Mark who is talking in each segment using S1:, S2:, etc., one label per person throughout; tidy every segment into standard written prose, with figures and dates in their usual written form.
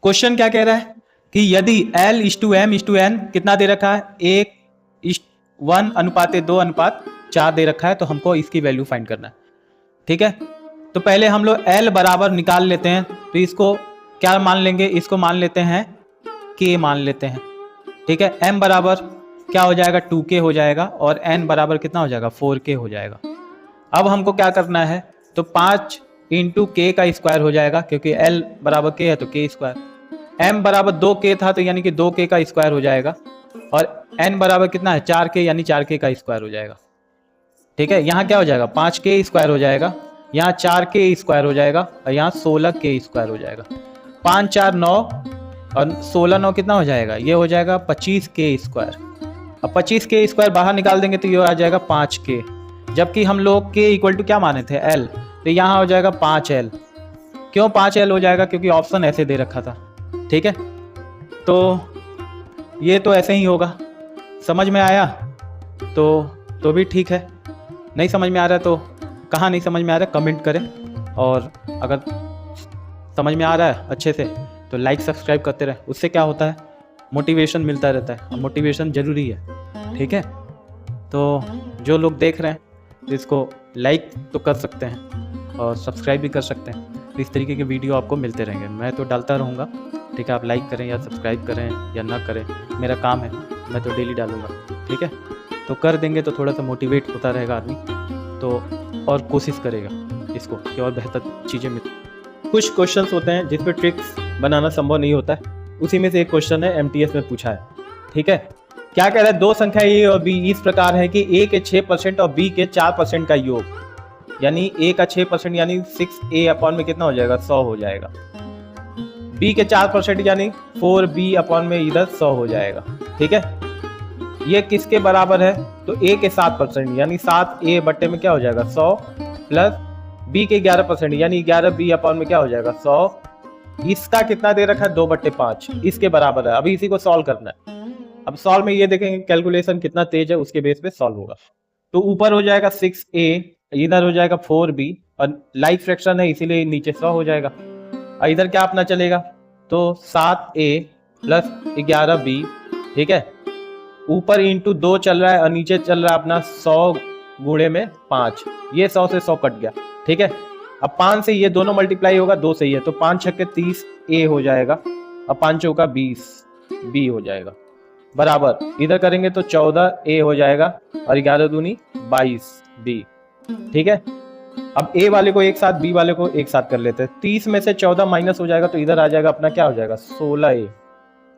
S1: Question क्या कह रहा है कि यदि L/M/N कितना दे रखा है 1:1:2:4 दे रखा है तो हमको इसकी वैल्यू फाइंड करना है। ठीक है, तो पहले हम लोग L बराबर निकाल लेते हैं। तो इसको क्या मान लेंगे, इसको मान लेते हैं K मान लेते हैं। ठीक है, M बराबर क्या हो जाएगा 2K हो जाएगा और N बराबर कितना हो जाएगा 4K हो जाएगा। अब हमको क्या करना है, तो 5 इंटू K का स्क्वायर हो जाएगा क्योंकि L बराबर K है तो K स्क्वायर। M बराबर 2K था तो यानी कि 2K का स्क्वायर हो जाएगा और N बराबर कितना है 4K यानी 4K का स्क्वायर हो जाएगा। ठीक है, यहाँ क्या हो जाएगा 5K स्क्वायर हो जाएगा, यहाँ 4K स्क्वायर हो जाएगा और यहाँ 16K स्क्वायर हो जाएगा। 5 4 9 और 16 9 कितना हो जाएगा, ये हो जाएगा 25K स्क्वायर। अब 25K स्क्वायर बाहर निकाल देंगे तो ये आ जाएगा 5K, जबकि हम लोग K इक्वल टू क्या माने थे L, तो यहाँ हो जाएगा 5L। क्यों 5L हो जाएगा, क्योंकि ऑप्शन ऐसे दे रखा था। ठीक है, तो ये तो ऐसे ही होगा। समझ में आया तो भी ठीक है, नहीं समझ में आ रहा है तो कहाँ नहीं समझ में आ रहा है कमेंट करें, और अगर समझ में आ रहा है अच्छे से तो लाइक सब्सक्राइब करते रहे। उससे क्या होता है मोटिवेशन मिलता रहता है और मोटिवेशन ज़रूरी है। ठीक है, तो जो लोग देख रहे हैं इसको लाइक तो कर सकते हैं और सब्सक्राइब भी कर सकते हैं। तो इस तरीके के वीडियो आपको मिलते रहेंगे, मैं तो डालता रहूँगा। ठीक है, आप लाइक करें या सब्सक्राइब करें या ना करें, मेरा काम है, मैं तो डेली डालूँगा। ठीक है, तो कर देंगे तो थोड़ा सा मोटिवेट होता रहेगा आदमी, तो और कोशिश करेगा इसको कि और बेहतर चीज़ें मिल। कुछ क्वेश्चंस होते हैं जिस पर ट्रिक्स बनाना संभव नहीं होता है, उसी में से एक क्वेश्चन है MTS में पूछा है। ठीक है, क्या कह रहा है, दो संख्या A और B इस प्रकार है कि A के 6% और B के 4% का योग, यानी A का 6% यानी 6A अपॉन में कितना हो जाएगा 100 हो जाएगा, B के 4% यानी 4B अपॉन में इधर 100 हो जाएगा। ठीक है, ये किसके बराबर है, तो A के 7% यानी 7A बट्टे में क्या हो जाएगा 100 प्लस B के 11% यानी 11B अपॉन में क्या हो जाएगा 100। इसका कितना दे रखा है 2/5, इसके बराबर है। अभी इसी को सॉल्व करना है। अब सॉल्व में ये देखेंगे कैलकुलेशन कितना तेज है, उसके बेस पे सॉल्व होगा। तो ऊपर हो जाएगा 6A, इधर हो जाएगा 4B और लाइक फ्रैक्शन है इसीलिए नीचे 100 हो जाएगा। और इधर क्या अपना चलेगा, तो 7A प्लस 11B। ठीक है, ऊपर इंटू 2 चल रहा है और नीचे चल रहा है अपना 100 गुणे में 5, ये 100 से 100 कट गया। ठीक है, अब 5 से ये दोनों मल्टीप्लाई होगा, 2 से ही है तो 5 छक्के 30A हो जाएगा और 5 चौका 20B हो जाएगा बराबर। इधर करेंगे तो 14A हो जाएगा और 11 दूनी 22B। ठीक है, अब A वाले को एक साथ B वाले को एक साथ कर लेते हैं। 30 में से 14 माइनस हो जाएगा तो इधर आ जाएगा अपना क्या हो जाएगा 16A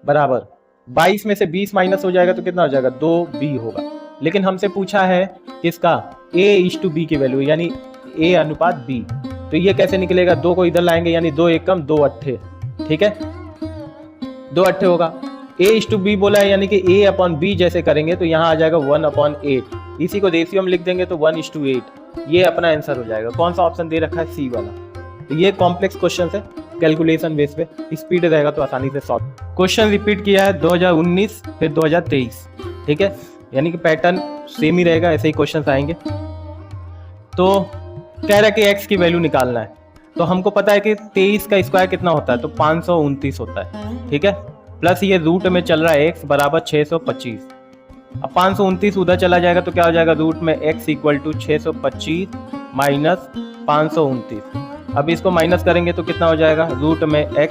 S1: बराबर। 22 में से 20 माइनस हो जाएगा तो कितना हो जाएगा 2B होगा। लेकिन हमसे पूछा है किसका A/B की वैल्यू यानी A अनुपात B, तो ये कैसे निकलेगा, 2 को इधर लाएंगे यानी 2 एकम 2 अट्ठे। ठीक है, 2 अट्ठे होगा। A/B बोला है यानी कि A अपॉन B जैसे करेंगे तो यहाँ आ जाएगा 1/8, इसी को रेशियो में लिख देंगे तो 1:8। ये अपना आंसर हो जाएगा। कौन सा ऑप्शन दे रखा है C वाला। तो ये कॉम्प्लेक्स क्वेश्चन है, कैलकुलेशन बेस पे स्पीड रहेगा तो आसानी से सॉल्व। क्वेश्चन रिपीट किया है 2019 फिर 2023। ठीक है, यानी कि पैटर्न सेम ही रहेगा, ऐसे ही क्वेश्चन आएंगे। तो कह रहा है कि x की वैल्यू निकालना है, तो हमको पता है कि 23 का स्क्वायर कितना होता है, तो 529 होता है। ठीक है, प्लस ये रूट में चल रहा है x बराबर 625। अब 529 उधर चला जाएगा तो क्या हो जाएगा, रूट में x इक्वल टू 625 माइनस 529। अब इसको माइनस करेंगे तो कितना हो जाएगा, रूट में x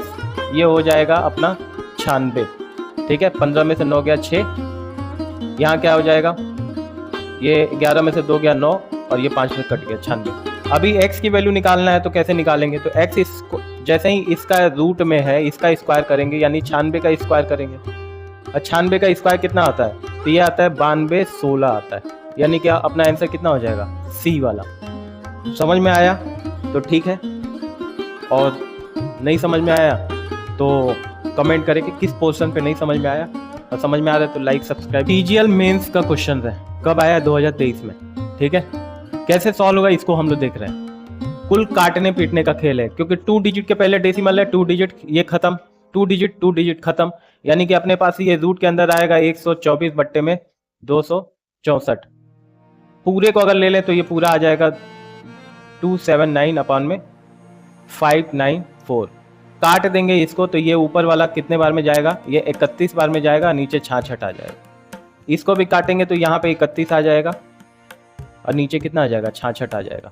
S1: ये हो जाएगा अपना 96। ठीक है, 15 में से 9 गया 6, यहाँ क्या हो जाएगा, ये 11 में से 2 गया 9 और ये 5 में कट गया 96। अभी x की वैल्यू निकालना है तो कैसे निकालेंगे, तो x इसको जैसे ही इसका रूट में है इसका स्क्वायर करेंगे यानी 96 का स्क्वायर करेंगे। और 96 का स्क्वायर कितना आता है, तो ये आता है 9216 आता है, यानी कि अपना आंसर कितना हो जाएगा C वाला। समझ में आया तो ठीक है, और नहीं समझ में आया तो कमेंट करें कि किस पोर्शन पे नहीं समझ में आया, और समझ में आ रहा है तो लाइक सब्सक्राइब। TGL मेंस का क्वेश्चन है, कब आया 2023 में। ठीक है, कैसे सॉल्व होगा इसको हम लोग देख रहे हैं। कुल काटने पीटने का खेल है, क्योंकि 2 डिजिट के पहले डेसिमल है, 2 डिजिट ये खत्म, 2 डिजिट खत्म, यानी कि अपने पास ये रूट के अंदर आएगा 124 बट्टे में 264। पूरे को अगर ले लें तो ये पूरा आ जाएगा 279 अपॉन में 594। काट देंगे इसको तो ये ऊपर वाला कितने बार में जाएगा, ये 31 बार में जाएगा, नीचे 66 आ जाएगा। इसको भी काटेंगे तो यहाँ पे 31 आ जाएगा और नीचे कितना आ जाएगा, 66 आ जाएगा।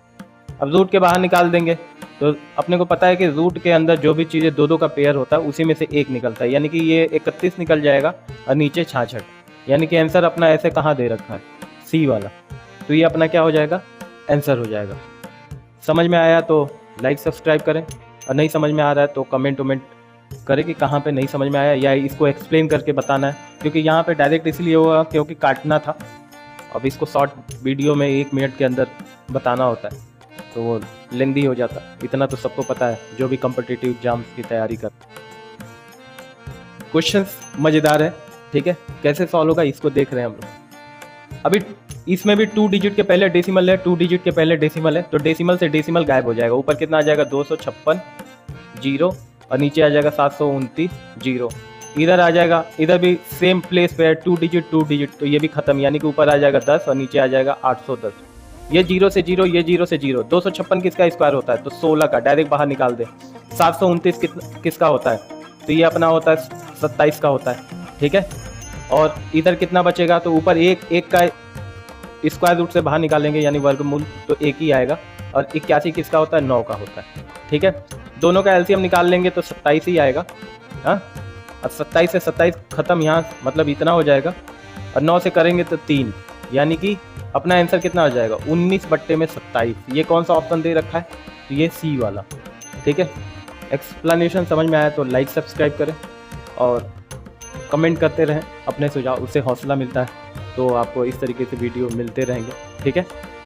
S1: अब रूट के बाहर निकाल देंगे तो अपने को पता है कि रूट के अंदर जो भी चीज़ें दो का पेयर होता है उसी में से एक निकलता है, यानी कि ये 31 निकल जाएगा और नीचे 66, यानी कि आंसर अपना ऐसे कहाँ दे रखा है, सी वाला। तो ये अपना क्या हो जाएगा, आंसर हो जाएगा। समझ में आया तो लाइक सब्सक्राइब करें, और नहीं समझ में आ रहा है तो कमेंट करें कि कहाँ पे नहीं समझ में आया, या इसको एक्सप्लेन करके बताना है, क्योंकि यहाँ पे डायरेक्ट इसलिए होगा क्योंकि काटना था। अब इसको शॉर्ट वीडियो में 1 मिनट के अंदर बताना होता है तो वो लेंदी हो जाता। इतना तो सबको पता है जो भी कॉम्पिटिटिव एग्जाम्स की तैयारी कर। क्वेश्चंस मज़ेदार है, ठीक है, कैसे सॉल्व होगा इसको देख रहे हैं हम लोग। अभी इसमें भी 2 डिजिट के पहले डेसिमल है, 2 डिजिट के पहले डेसिमल है, तो डेसिमल से डेसिमल गायब हो जाएगा। ऊपर कितना आ जाएगा, 256 जीरो, और नीचे आ जाएगा 729 जीरो। इधर आ जाएगा, इधर भी सेम प्लेस पे है 2 डिजिट तो ये भी खत्म, यानी कि ऊपर आ जाएगा 10 और नीचे आ जाएगा 810। ये 0 से 0, ये 0 से 0। 256 किसका स्क्वायर होता है, तो 16 का, डायरेक्ट बाहर निकाल दे। 729 किसका होता है, तो ये अपना होता है 27 का होता है, ठीक है। और इधर कितना बचेगा, तो ऊपर एक का स्क्वायर रूट से बाहर निकालेंगे यानी वर्गमूल, तो एक ही आएगा। और 81 किसका होता है, 9 का होता है, ठीक है। दोनों का एलसीएम निकाल लेंगे तो 27 ही आएगा, हाँ। और 27 से 27 खत्म, यहाँ मतलब इतना हो जाएगा, और 9 से करेंगे तो 3, यानी कि अपना आंसर कितना हो जाएगा, 19/27। ये कौन सा ऑप्शन दे रखा है, तो ये सी वाला, ठीक है। एक्सप्लेनेशन समझ में आया तो लाइक सब्सक्राइब करें और कमेंट करते रहें अपने सुझाव, उससे हौसला मिलता है। तो आपको इस तरीके से वीडियो मिलते रहेंगे, ठीक है।